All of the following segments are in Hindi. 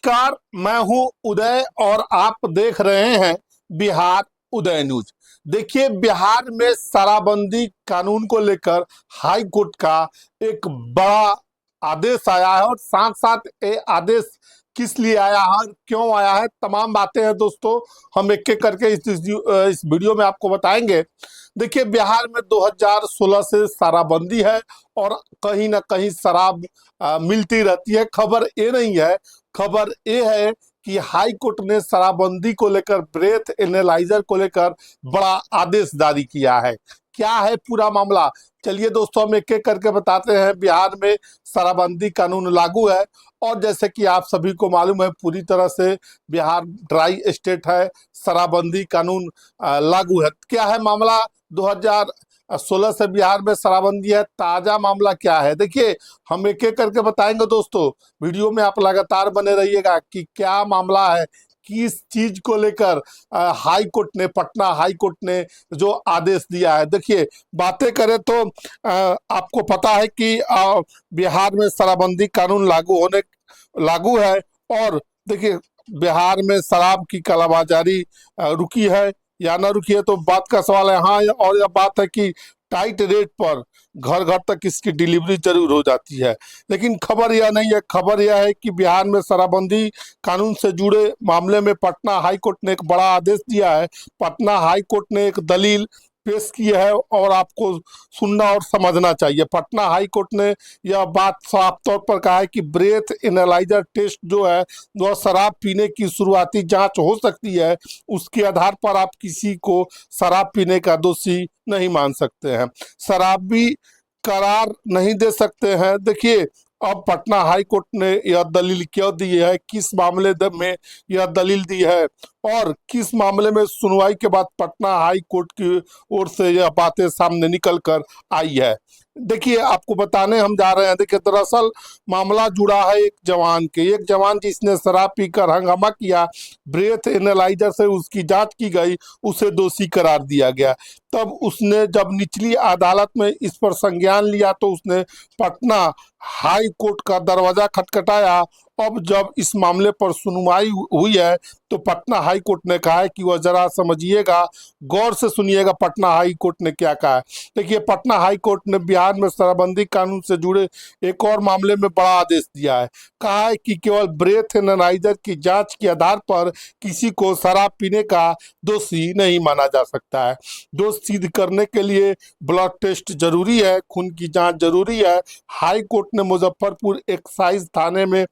नमस्कार, मैं हूं उदय और आप देख रहे हैं बिहार उदय न्यूज। देखिए, बिहार में शराबबंदी कानून को लेकर हाई कोर्ट का एक बड़ा आदेश आया है और साथ साथ ये आदेश किस लिए आया है, क्यों आया है, तमाम बातें हैं दोस्तों। हम एक एक करके इस वीडियो में आपको बताएंगे। देखिए, बिहार में 2016 से शराबबंदी है और कहीं ना कहीं शराब मिलती रहती है। खबर ये नहीं है, खबर ये है कि हाई कोर्ट ने शराबबंदी को लेकर, ब्रेथ एनालाइजर को लेकर बड़ा आदेश जारी किया है। क्या है पूरा मामला, चलिए दोस्तों हम एक एक करके बताते हैं। बिहार में शराबबंदी कानून लागू है और जैसे कि आप सभी को मालूम है, पूरी तरह से बिहार ड्राई स्टेट है, शराबबंदी कानून लागू है। क्या है मामला, 2016 से बिहार में शराबबंदी है। ताजा मामला क्या है, देखिए हम एक एक करके बताएंगे दोस्तों। वीडियो में आप लगातार बने रहिएगा कि क्या मामला है, किस चीज को लेकर हाई कोर्ट ने, पटना हाई कोर्ट ने जो आदेश दिया है। देखिए, बातें करें तो आपको पता है कि बिहार में शराबबंदी कानून लागू है और देखिए, बिहार में शराब की कालाबाजारी रुकी है या ना रुकी है तो बात का सवाल है। हाँ, और यह बात है कि टाइट रेट पर घर घर तक इसकी डिलीवरी जरूर हो जाती है। लेकिन खबर यह नहीं है, खबर यह है कि बिहार में शराबबंदी कानून से जुड़े मामले में पटना हाई कोर्ट ने एक बड़ा आदेश दिया है। पटना हाई कोर्ट ने एक दलील पेश की है और आपको सुनना और समझना चाहिए। पटना हाई कोर्ट ने यह बात साफ तौर पर कहा है कि ब्रेथ एनालाइजर टेस्ट जो है वह शराब पीने की शुरुआती जांच हो सकती है। उसके आधार पर आप किसी को शराब पीने का दोषी नहीं मान सकते हैं, शराबी करार नहीं दे सकते हैं। देखिए, अब पटना हाई कोर्ट ने यह दलील क्यों दी है, किस मामले में यह दलील दी है और किस मामले में सुनवाई के बाद पटना हाई कोर्ट की ओर से यह बातें सामने निकल कर आई है। देखिए, आपको बताने हम जा रहे हैं। देखिए, दरअसल मामला जुड़ा है एक जवान जिसने शराब पीकर हंगामा किया। ब्रेथ एनालाइजर से उसकी जांच की गई, उसे दोषी करार दिया गया। तब उसने जब निचली अदालत में इस पर संज्ञान लिया तो उसने पटना हाई कोर्ट का दरवाजा खटखटाया। अब जब इस मामले पर सुनवाई हुई है तो पटना हाई कोर्ट ने कहा है कि वह जरा समझिएगा, गौर से सुनिएगा पटना हाई कोर्ट ने क्या कहा है। देखिए, पटना हाई कोर्ट ने बिहार में शराबबंदी कानून से जुड़े एक और मामले में बड़ा आदेश दिया है। कहा है कि केवल ब्रेथ एनालाइजर की जांच के आधार पर किसी को शराब पीने का दोषी नहीं माना जा सकता है। दोष सिद्ध करने के लिए ब्लड टेस्ट जरूरी है, खून की जांच जरूरी है। हाई कोर्ट ने मुजफ्फरपुर एक्साइज थाने में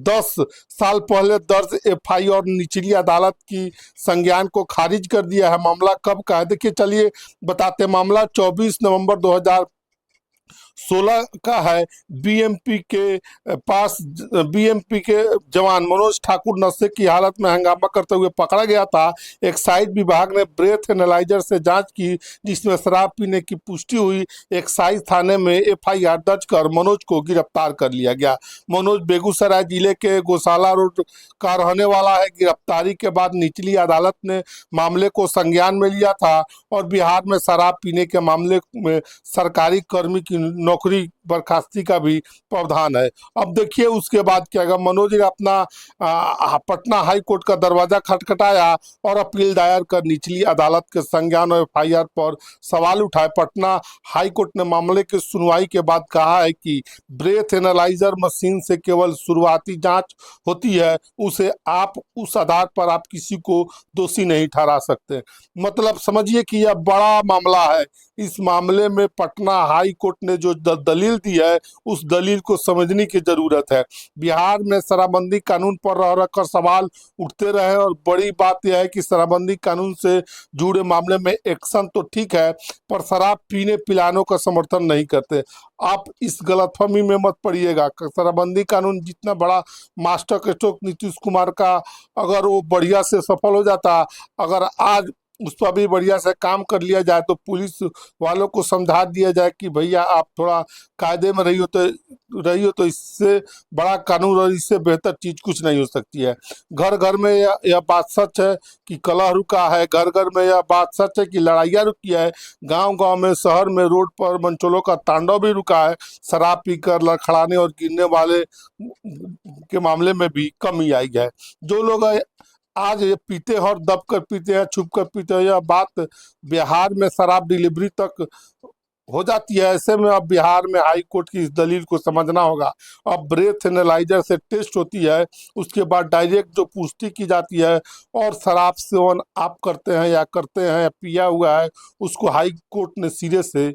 10 साल पहले दर्ज एफआईआर और निचली अदालत की संज्ञान को खारिज कर दिया है। मामला कब का है, देखिए चलिए बताते। मामला 24 नवंबर 2016 का है। बीएमपी के पास बीएमपी के जवान मनोज ठाकुर नशे की हालत में हंगामा करते हुए पकड़ा गया था। एक्साइज विभाग ने ब्रेथ एनालाइजर से जांच की जिसमें शराब पीने की पुष्टि हुई। एक्साइज थाने में एफआईआर दर्ज कर मनोज को गिरफ्तार कर लिया गया। मनोज बेगूसराय जिले के गौशाला रोड का रहने वाला है। गिरफ्तारी के बाद निचली अदालत ने मामले को संज्ञान में लिया था और बिहार में शराब पीने के मामले में सरकारी कर्मी की नौकरी बर्खास्ती का भी प्रावधान है। अब देखिए उसके बाद क्या होगा। मनोज ने अपना पटना हाई कोर्ट का दरवाजा खटखटाया और अपील दायर कर निचली अदालत के संज्ञान और एफआईआर पर सवाल उठाए। पटना हाई कोर्ट ने मामले की सुनवाई के बाद कहा है कि ब्रेथ एनालाइजर मशीन से केवल शुरुआती जांच होती है, उसे आप उस आधार पर आप किसी को दोषी नहीं ठहरा सकते। मतलब समझिए कि यह बड़ा मामला है। इस मामले में पटना हाई कोर्ट ने जो दलील दी है उस दलील को समझने की जरूरत है। बिहार में शराबबंदी कानून पर रह रहकर सवाल उठते रहे और बड़ी बात यह है कि शराबबंदी कानून से जुड़े मामले में एक्शन तो ठीक है पर शराब पीने पिलानों का समर्थन नहीं करते। आप इस गलतफहमी में मत पड़िएगा। शराबबंदी कानून जितना बड़ा मास्टर स्ट्रोक नीतीश कुमार का, अगर वो बढ़िया से सफल हो जाता, अगर आज उस पर भी बढ़िया से काम कर लिया जाए, तो पुलिस वालों को समझा दिया जाए कि भैया आप थोड़ा कायदे में रहियो तो इससे बड़ा कानून और इससे बेहतर चीज कुछ नहीं हो सकती है। घर घर में यह बात सच है कि कलह रुका है, घर घर में यह बात सच है कि लड़ाइयाँ रुकी है, गांव गांव में, शहर में, रोड पर मनचलों का तांडव भी रुका है। शराब पीकर लड़खड़ाने और गिरने वाले के मामले में भी कमी आई है। जो लोग आज ये पीते हैं और दब कर पीते हैं, छुप कर पीते हैं, यह बात बिहार में शराब डिलीवरी तक हो जाती है। ऐसे में अब बिहार में हाई कोर्ट की इस दलील को समझना होगा। अब ब्रेथ एनालाइजर से टेस्ट होती है, उसके बाद डायरेक्ट जो पुष्टि की जाती है, और शराब सेवन आप करते हैं या पिया हुआ है, उसको हाई कोर्ट ने सिरे से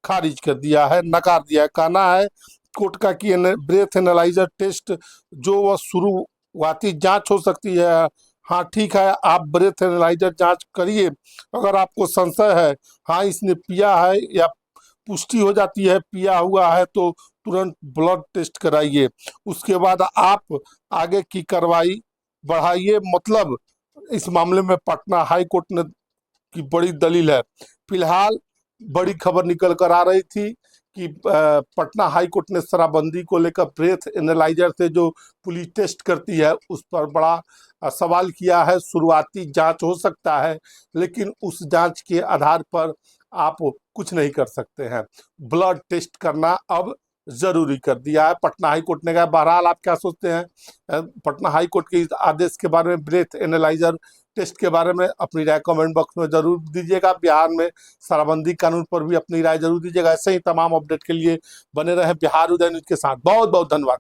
खारिज कर दिया है, नकार दिया है। कहना है कोर्ट का कि ब्रेथ एनालाइजर टेस्ट जो वह शुरुआती जांच हो सकती है। हाँ ठीक है, आप ब्रेथ एनालाइजर जांच करिए, अगर आपको संशय है, हाँ इसने पिया है, या पुष्टि हो जाती है पिया हुआ है, तो तुरंत ब्लड टेस्ट कराइए। उसके बाद आप आगे की कार्रवाई बढ़ाइए। मतलब इस मामले में पटना हाई कोर्ट ने की बड़ी दलील है। फिलहाल बड़ी खबर निकल कर आ रही थी कि पटना हाई कोर्ट ने शराबबंदी को लेकर ब्रेथ एनालाइजर से जो पुलिस टेस्ट करती है उस पर बड़ा सवाल किया है। शुरुआती जांच हो सकता है, लेकिन उस जांच के आधार पर आप कुछ नहीं कर सकते हैं। ब्लड टेस्ट करना अब जरूरी कर दिया है पटना हाई कोर्ट ने कहा। बहरहाल आप क्या सोचते हैं पटना हाई कोर्ट के इस आदेश के बारे में, ब्रेथ एनालाइजर टेस्ट के बारे में? अपनी राय कमेंट बॉक्स में जरूर दीजिएगा। बिहार में शराबबंदी कानून पर भी अपनी राय जरूर दीजिएगा। ऐसे ही तमाम अपडेट के लिए बने रहे बिहार उदय न्यूज के साथ। बहुत बहुत धन्यवाद।